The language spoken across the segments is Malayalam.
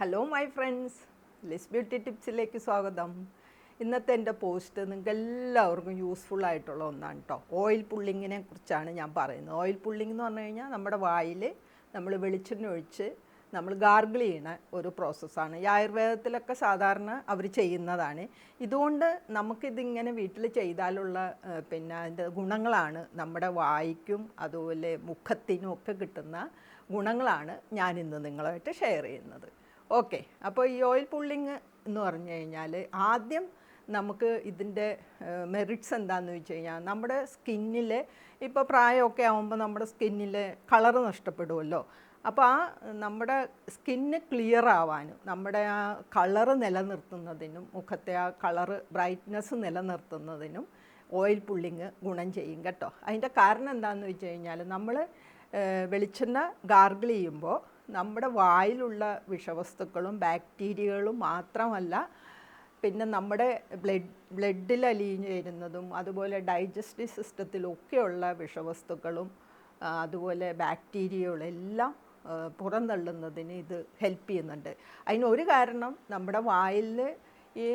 Hello my friends, Liz beauty ടിപ്സിലേക്ക് സ്വാഗതം. ഇന്നത്തെ എൻ്റെ പോസ്റ്റ് നിങ്ങൾക്ക് എല്ലാവർക്കും യൂസ്ഫുൾ ആയിട്ടുള്ള ഒന്നാണ് കേട്ടോ. ഓയിൽ പുള്ളിങ്ങിനെ കുറിച്ചാണ് ഞാൻ പറയുന്നത്. ഓയിൽ പുള്ളിങ് എന്ന് പറഞ്ഞു കഴിഞ്ഞാൽ നമ്മുടെ വായിൽ നമ്മൾ വെളിച്ചെണ്ണ ഒഴിച്ച് നമ്മൾ ഗാർഗിൾ ചെയ്യണ ഒരു പ്രോസസ്സാണ്. ഈ ആയുർവേദത്തിലൊക്കെ സാധാരണ അവർ ചെയ്യുന്നതാണ്. ഇതുകൊണ്ട് നമുക്കിതിങ്ങനെ വീട്ടിൽ ചെയ്താലുള്ള അതിൻ്റെ ഗുണങ്ങളാണ് നമ്മുടെ വായിക്കും അതുപോലെ മുഖത്തിനും ഒക്കെ കിട്ടുന്ന ഗുണങ്ങളാണ് ഞാനിന്ന് നിങ്ങളുമായിട്ട് ഷെയർ ചെയ്യുന്നത്. ഓക്കെ, അപ്പോൾ ഈ ഓയിൽ പുള്ളിങ് എന്ന് പറഞ്ഞു കഴിഞ്ഞാൽ ആദ്യം നമുക്ക് ഇതിൻ്റെ മെറിറ്റ്സ് എന്താണെന്ന് വെച്ച് കഴിഞ്ഞാൽ നമ്മുടെ സ്കിന്നിൽ ഇപ്പോൾ പ്രായമൊക്കെ ആകുമ്പോൾ നമ്മുടെ സ്കിന്നിൽ കളറ് നഷ്ടപ്പെടുമല്ലോ. അപ്പോൾ ആ നമ്മുടെ സ്കിന്ന് ക്ലിയർ ആവാനും നമ്മുടെ ആ കളറ് നിലനിർത്തുന്നതിനും മുഖത്തെ ആ കളറ് ബ്രൈറ്റ്നസ് നിലനിർത്തുന്നതിനും ഓയിൽ പുള്ളിങ് ഗുണം ചെയ്യും കേട്ടോ. അതിൻ്റെ കാരണം എന്താണെന്ന് വെച്ച് കഴിഞ്ഞാൽ നമ്മൾ വെളിച്ചെണ്ണ ഗാർഗിൾ ചെയ്യുമ്പോൾ നമ്മുടെ വായിലുള്ള വിഷവസ്തുക്കളും ബാക്ടീരിയകളും മാത്രമല്ല, പിന്നെ നമ്മുടെ ബ്ലഡിൽ അലിഞ്ഞു ചേരുന്നതും അതുപോലെ ഡൈജസ്റ്റീവ് സിസ്റ്റത്തിലൊക്കെയുള്ള വിഷവസ്തുക്കളും അതുപോലെ ബാക്ടീരിയകളും എല്ലാം പുറന്തള്ളുന്നതിന് ഇത് ഹെൽപ്പ് ചെയ്യുന്നുണ്ട്. അതിനൊരു കാരണം നമ്മുടെ വായിൽ ഈ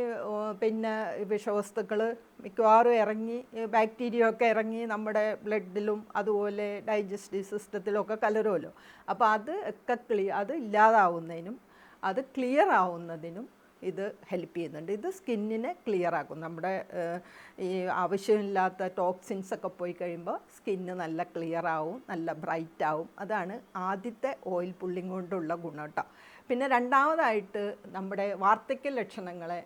വിഷവസ്തുക്കൾ മിക്കവാറും ഇറങ്ങി ബാക്ടീരിയ ഒക്കെ ഇറങ്ങി നമ്മുടെ ബ്ലഡിലും അതുപോലെ ഡൈജസ്റ്റീവ് സിസ്റ്റത്തിലൊക്കെ കലരുമല്ലോ. അപ്പോൾ അത് ഒക്കെ അത് ഇല്ലാതാവുന്നതിനും അത് ക്ലിയർ ആവുന്നതിനും ഇത് ഹെൽപ്പ് ചെയ്യുന്നുണ്ട്. ഇത് സ്കിന്നിനെ ക്ലിയർ ആക്കും. നമ്മുടെ ഈ ആവശ്യമില്ലാത്ത ടോക്സിൻസ് ഒക്കെ പോയി കഴിയുമ്പോൾ സ്കിന്ന് നല്ല ക്ലിയർ ആവും, നല്ല ബ്രൈറ്റ് ആവും. അതാണ് ആദ്യത്തെ ഓയിൽ പുള്ളിങ് കൊണ്ടുള്ള ഗുണം കേട്ടോ. പിന്നെ രണ്ടാമതായിട്ട് നമ്മുടെ വാർദ്ധക്യ ലക്ഷണങ്ങളെ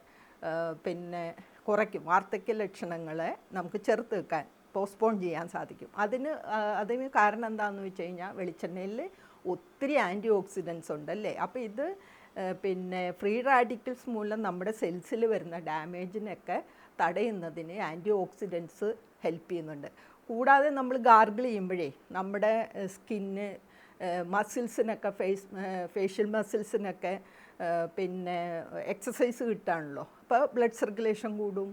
കുറയ്ക്കും. വാർദ്ധക്യ ലക്ഷണങ്ങളെ നമുക്ക് ചെറുത്ത് വെക്കാൻ, പോസ്റ്റ്പോൺ ചെയ്യാൻ സാധിക്കും. അതിന് കാരണം എന്താണെന്ന് വെച്ച് കഴിഞ്ഞാൽ വെളിച്ചെണ്ണയിൽ ഒത്തിരി ആൻറ്റി ഓക്സിഡൻസ് ഉണ്ടല്ലേ. അപ്പോൾ ഇത് ഫ്രീ റാഡിക്കൽസ് മൂലം നമ്മുടെ സെൽസിൽ വരുന്ന ഡാമേജിനൊക്കെ തടയുന്നതിന് ആൻറ്റി ഓക്സിഡൻസ് ഹെൽപ്പ് ചെയ്യുന്നുണ്ട്. കൂടാതെ നമ്മൾ ഗാർഗിൾ ചെയ്യുമ്പോഴേ നമ്മുടെ സ്കിന്ന് മസിൽസിനൊക്കെ ഫേഷ്യൽ മസിൽസിനൊക്കെ എക്സസൈസ് കിട്ടാണല്ലോ. അപ്പോൾ ബ്ലഡ് സർക്കുലേഷൻ കൂടും,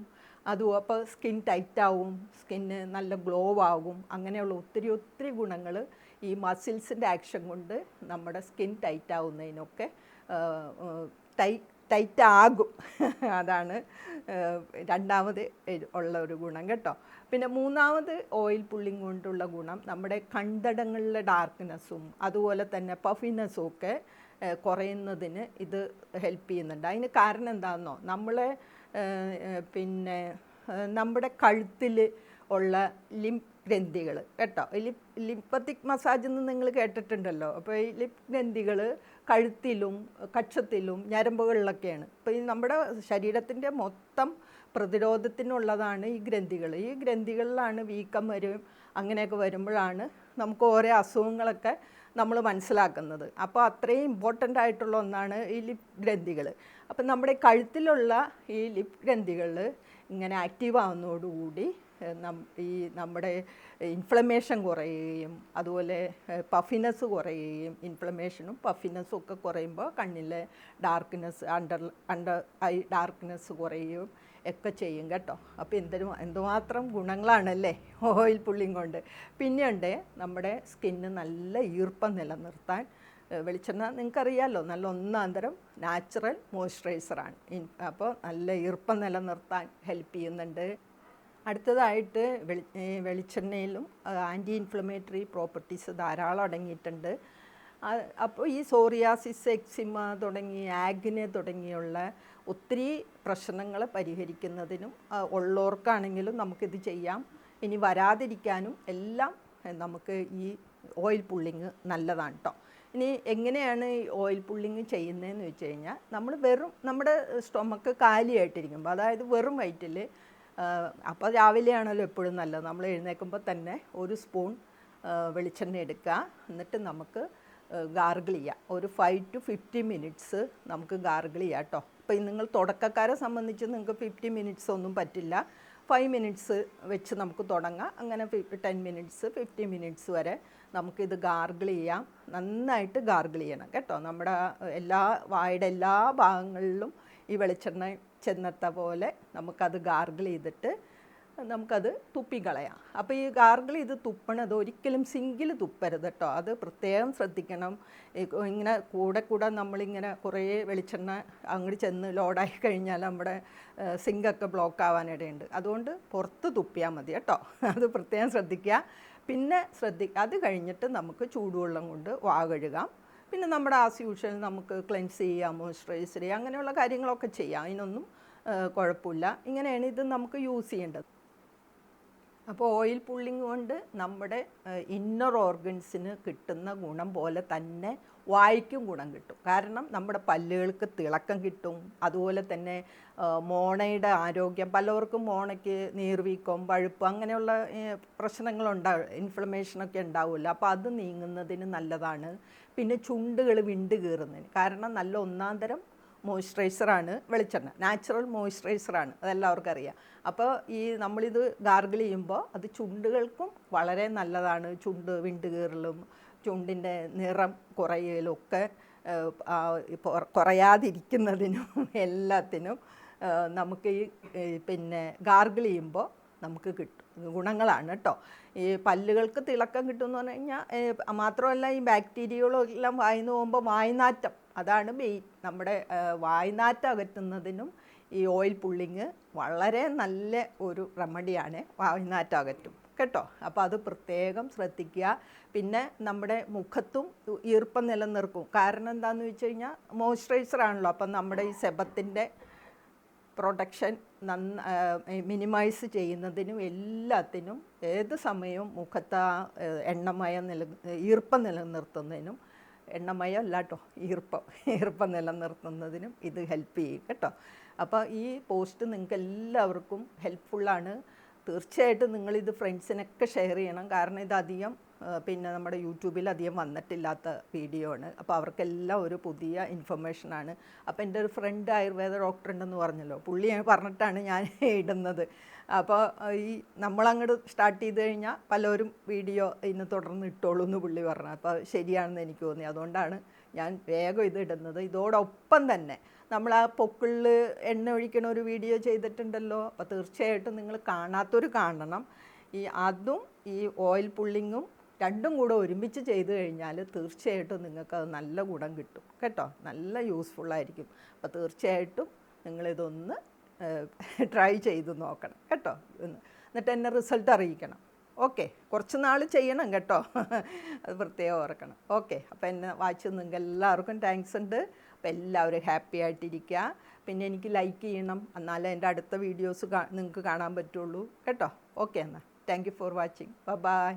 അപ്പോൾ സ്കിൻ ടൈറ്റാവും, സ്കിന്ന് നല്ല ഗ്ലോ ആകും. അങ്ങനെയുള്ള ഒത്തിരി ഗുണങ്ങൾ ഈ മസിൽസിൻ്റെ ആക്ഷൻ കൊണ്ട് നമ്മുടെ സ്കിൻ ടൈറ്റാവുന്നതിനൊക്കെ ടൈറ്റാകും. അതാണ് രണ്ടാമത് ഉള്ള ഒരു ഗുണം കേട്ടോ. പിന്നെ മൂന്നാമത് ഓയിൽ പുള്ളിങ് കൊണ്ടുള്ള ഗുണം നമ്മുടെ കൺതടങ്ങളിലെ ഡാർക്ക്നെസ്സും അതുപോലെ തന്നെ പഫിനെസ്സും ഒക്കെ കുറയുന്നതിന് ഇത് ഹെൽപ്പ് ചെയ്യുന്നുണ്ട്. അതിന് കാരണം എന്താണെന്നോ, നമ്മുടെ കഴുത്തിൽ ഉള്ള ലിംഫ് ഗ്രന്ഥികൾ കേട്ടോ. ലിംഫത്തിക് മസാജ് എന്ന് നിങ്ങൾ കേട്ടിട്ടുണ്ടല്ലോ. അപ്പോൾ ഈ ലിംഫ് ഗ്രന്ഥികൾ കഴുത്തിലും കക്ഷത്തിലും ഞരമ്പുകളിലൊക്കെയാണ്. അപ്പോൾ ഈ നമ്മുടെ ശരീരത്തിൻ്റെ മൊത്തം പ്രതിരോധത്തിനുള്ളതാണ് ഈ ഗ്രന്ഥികൾ. ഈ ഗ്രന്ഥികളിലാണ് വീക്കം വരും. അങ്ങനെയൊക്കെ വരുമ്പോഴാണ് നമുക്ക് ഓരോ അസുഖങ്ങളൊക്കെ നമ്മൾ മനസ്സിലാക്കുന്നത്. അപ്പോൾ അത്രയും ഇമ്പോർട്ടൻ്റ് ആയിട്ടുള്ള ഒന്നാണ് ഈ ലിപ് ഗ്രന്ഥികൾ. അപ്പം നമ്മുടെ കഴുത്തിലുള്ള ഈ ലിപ് ഗ്രന്ഥികൾ ഇങ്ങനെ ആക്റ്റീവ് ആവുന്നതോടുകൂടി നമ്മുടെ ഇൻഫ്ലമേഷൻ കുറയുകയും അതുപോലെ പഫിനെസ് കുറയുകയും, ഇൻഫ്ലമേഷനും പഫിനെസ്സും ഒക്കെ കുറയുമ്പോൾ കണ്ണിലെ ഡാർക്ക്നെസ്, അണ്ടർ ഐ ഡാർക്ക്നെസ് കുറയുകയും ഒക്കെ ചെയ്യും കേട്ടോ. അപ്പോൾ എന്തുമാത്രം ഗുണങ്ങളാണല്ലേ ഓയിൽ പുള്ളിങ് കൊണ്ട്. പിന്നെയുണ്ട് നമ്മുടെ സ്കിന്ന് നല്ല ഈർപ്പം നിലനിർത്താൻ വെളിച്ചെണ്ണ നിങ്ങൾക്കറിയാമല്ലോ, നല്ല ഒന്നാന്തരം നാച്ചുറൽ മോയ്സ്ചറൈസറാണ്. അപ്പോൾ നല്ല ഈർപ്പം നിലനിർത്താൻ ഹെൽപ്പ് ചെയ്യുന്നുണ്ട്. അടുത്തതായിട്ട് വെളിച്ചെണ്ണയിലും ആൻറ്റി ഇൻഫ്ലമേറ്ററി പ്രോപ്പർട്ടീസ് ധാരാളം അടങ്ങിയിട്ടുണ്ട്. അപ്പോൾ ഈ സോറിയാസിസ്, എക്സിമ തുടങ്ങി ആഗ്നെ തുടങ്ങിയുള്ള ഒത്തിരി പ്രശ്നങ്ങൾ പരിഹരിക്കുന്നതിനും ഉള്ളവർക്കാണെങ്കിലും നമുക്കിത് ചെയ്യാം. ഇനി വരാതിരിക്കാനും എല്ലാം നമുക്ക് ഈ ഓയിൽ പുള്ളിങ് നല്ലതാണ് കേട്ടോ. ഇനി എങ്ങനെയാണ് ഈ ഓയിൽ പുള്ളിങ് ചെയ്യുന്നതെന്ന് വെച്ച് കഴിഞ്ഞാൽ, നമ്മുടെ സ്റ്റൊമക്ക് കാലിയായിട്ടിരിക്കുമ്പോൾ, അതായത് വെറും വയറ്റിൽ, അപ്പോൾ രാവിലെയാണല്ലോ എപ്പോഴും നല്ലത്, നമ്മൾ എഴുന്നേൽക്കുമ്പോൾ തന്നെ ഒരു സ്പൂൺ വെളിച്ചെണ്ണ എടുക്കുക. എന്നിട്ട് നമുക്ക് ഗാർഗിൾ ചെയ്യാം. ഒരു 5 to 15 മിനിറ്റ്സ് നമുക്ക് ഗാർഗിൾ ചെയ്യാം കേട്ടോ. അപ്പോൾ നിങ്ങൾ തുടക്കക്കാരെ സംബന്ധിച്ച് നിങ്ങൾക്ക് 50 മിനിറ്റ്സ് ഒന്നും പറ്റില്ല. 5 മിനിറ്റ്സ് വെച്ച് നമുക്ക് തുടങ്ങാം. അങ്ങനെ 10 മിനിറ്റ്സ് 50 മിനിറ്റ്സ് വരെ നമുക്കിത് ഗാർഗിൾ ചെയ്യാം. നന്നായിട്ട് ഗാർഗിൾ ചെയ്യണം കേട്ടോ. നമ്മുടെ വായുടെ എല്ലാ ഭാഗങ്ങളിലും ഈ വെളിച്ചെണ്ണ ചെന്നെത്ത പോലെ നമുക്കത് ഗാർഗിൾ ചെയ്തിട്ട് നമുക്കത് തുപ്പിക്കളയാം. അപ്പോൾ ഈ ഗാർഗിൾ ഇത് തുപ്പണത് ഒരിക്കലും സിങ്കിൽ തുപ്പരുത് കേട്ടോ, അത് പ്രത്യേകം ശ്രദ്ധിക്കണം. ഇങ്ങനെ കൂടെ നമ്മളിങ്ങനെ കുറേ വെളിച്ചെണ്ണ അങ്ങോട്ട് ചെന്ന് ലോഡായി കഴിഞ്ഞാൽ നമ്മുടെ സിങ്കൊക്കെ ബ്ലോക്ക് ആവാനിടയുണ്ട്. അതുകൊണ്ട് പുറത്ത് തുപ്പിയാൽ മതി കേട്ടോ, അത് പ്രത്യേകം ശ്രദ്ധിക്കുക. പിന്നെ അത് കഴിഞ്ഞിട്ട് നമുക്ക് ചൂടുവെള്ളം കൊണ്ട് വാ കഴുകാം. പിന്നെ നമ്മുടെ ആസ് യൂഷ്വൽ നമുക്ക് ക്ലെൻസ് ചെയ്യാം, മോയ്സ്ചറൈസർ ചെയ്യാം, അങ്ങനെയുള്ള കാര്യങ്ങളൊക്കെ ചെയ്യാം. അതിനൊന്നും കുഴപ്പമില്ല. ഇങ്ങനെയാണ് ഇത് നമുക്ക് യൂസ് ചെയ്യേണ്ടത്. അപ്പോൾ ഓയിൽ പുള്ളിങ് കൊണ്ട് നമ്മുടെ ഇന്നർ ഓർഗൻസിന് കിട്ടുന്ന ഗുണം പോലെ തന്നെ വായ്ക്കും ഗുണം കിട്ടും. കാരണം നമ്മുടെ പല്ലുകൾക്ക് തിളക്കം കിട്ടും. അതുപോലെ തന്നെ മോണയുടെ ആരോഗ്യം, പലവർക്കും മോണയ്ക്ക് നീർവീക്കം, പഴുപ്പ് അങ്ങനെയുള്ള പ്രശ്നങ്ങളുണ്ടാവും, ഇൻഫ്ലമേഷനൊക്കെ ഉണ്ടാവില്ല. അപ്പോൾ അത് നീങ്ങുന്നതിന് നല്ലതാണ്. പിന്നെ ചുണ്ടുകൾ വിണ്ട് കീറുന്നതിന്, കാരണം നല്ല ഒന്നാം തരം മോയ്സ്ചറൈസറാണ് വെളിച്ചെണ്ണ, നാച്ചുറൽ മോയ്സ്ചറൈസറാണ്, അതെല്ലാവർക്കും അറിയാം. അപ്പോൾ ഈ നമ്മളിത് ഗാർഗിൾ ചെയ്യുമ്പോൾ അത് ചുണ്ടുകൾക്കും വളരെ നല്ലതാണ്. ചുണ്ട് വിണ്ട് കീറലും ചുണ്ടിൻ്റെ നിറം കുറയലും ഒക്കെ കുറയാതിരിക്കുന്നതിനും എല്ലാത്തിനും നമുക്ക് ഈ പിന്നെ ഗാർഗിൾ ചെയ്യുമ്പോൾ നമുക്ക് കിട്ടും ഗുണങ്ങളാണ് കേട്ടോ. ഈ പല്ലുകൾക്ക് തിളക്കം കിട്ടുമെന്ന് പറഞ്ഞു കഴിഞ്ഞാൽ മാത്രമല്ല, ഈ ബാക്ടീരിയകളെല്ലാം വായിന്ന് പോകുമ്പോൾ വായ്നാറ്റം, അതാണ് മെയിൻ. നമ്മുടെ വായ്നാറ്റം അകറ്റുന്നതിനും ഈ ഓയിൽ പുള്ളിങ് വളരെ നല്ല ഒരു റെമഡിയാണ്, വായ്നാറ്റം അകറ്റും കേട്ടോ. അപ്പോൾ അത് പ്രത്യേകം ശ്രദ്ധിക്കുക. പിന്നെ നമ്മുടെ മുഖത്തും ഈർപ്പം നിലനിർത്തും. കാരണം എന്താണെന്ന് വെച്ച് കഴിഞ്ഞാൽ മോയ്സ്ചറൈസറാണല്ലോ, അപ്പം നമ്മുടെ ഈ സെബത്തിൻ്റെ പ്രൊട്ടക്ഷൻ മിനിമൈസ് ചെയ്യുന്നതിനും എല്ലാത്തിനും ഏത് സമയവും മുഖത്ത് എണ്ണമയം ഈർപ്പം നിലനിർത്തുന്നതിനും, എണ്ണമയം അല്ല കേട്ടോ, ഈർപ്പം നിലനിർത്തുന്നതിനും ഇത് ഹെൽപ്പ് ചെയ്യും കേട്ടോ. അപ്പോൾ ഈ പോസ്റ്റ് നിങ്ങൾക്ക് എല്ലാവർക്കും ഹെൽപ്ഫുള്ളാണ്. തീർച്ചയായിട്ടും നിങ്ങളിത് ഫ്രണ്ട്സിനൊക്കെ ഷെയർ ചെയ്യണം. കാരണം ഇതധികം പിന്നെ നമ്മുടെ യൂട്യൂബിൽ അധികം വന്നിട്ടില്ലാത്ത വീഡിയോ ആണ്. അപ്പോൾ അവർക്കെല്ലാം ഒരു പുതിയ ഇൻഫർമേഷനാണ്. അപ്പോൾ എൻ്റെ ഒരു ഫ്രണ്ട് ആയുർവേദ ഡോക്ടർ ഉണ്ടെന്ന് പറഞ്ഞല്ലോ, പുള്ളി പറഞ്ഞിട്ടാണ് ഞാൻ ഇടുന്നത്. അപ്പോൾ ഈ നമ്മളങ്ങോട്ട് സ്റ്റാർട്ട് ചെയ്ത് കഴിഞ്ഞാൽ പലരും വീഡിയോ ഇതിന് തുടർന്ന് ഇട്ടോളൂ എന്ന് പുള്ളി പറഞ്ഞു. അപ്പോൾ ശരിയാണെന്ന് എനിക്ക് തോന്നി. അതുകൊണ്ടാണ് ഞാൻ വേഗം ഇത് ഇടുന്നത്. ഇതോടൊപ്പം തന്നെ നമ്മൾ ആ പൊക്കിളിൽ എണ്ണ ഒഴിക്കണ ഒരു വീഡിയോ ചെയ്തിട്ടുണ്ടല്ലോ, അപ്പോൾ തീർച്ചയായിട്ടും നിങ്ങൾ കാണാത്തൊരു കാണണം. അതും ഈ ഓയിൽ പുള്ളിങ്ങും രണ്ടും കൂടെ ഒരുമിച്ച് ചെയ്ത് കഴിഞ്ഞാൽ തീർച്ചയായിട്ടും നിങ്ങൾക്കത് നല്ല ഗുണം കിട്ടും കേട്ടോ, നല്ല യൂസ്ഫുള്ളായിരിക്കും. അപ്പോൾ തീർച്ചയായിട്ടും നിങ്ങളിതൊന്ന് ട്രൈ ചെയ്ത് നോക്കണം കേട്ടോ, എന്നിട്ട് എന്നെ റിസൾട്ട് അറിയിക്കണം. ഓക്കെ, കുറച്ച് നാൾ ചെയ്യണം കേട്ടോ, അത് പ്രത്യേകം ഓർക്കണം. ഓക്കെ, അപ്പോൾ എന്നെ വായിച്ച് നിങ്ങൾക്ക് എല്ലാവർക്കും താങ്ക്സ് ഉണ്ട്. അപ്പോൾ എല്ലാവരും ഹാപ്പി ആയിട്ടിരിക്കുക. പിന്നെ എനിക്ക് ലൈക്ക് ചെയ്യണം, എന്നാലേ എൻ്റെ അടുത്ത വീഡിയോസ് നിങ്ങൾക്ക് കാണാൻ പറ്റുള്ളൂ കേട്ടോ. ഓക്കെ, എന്നാൽ thank you for watching. By.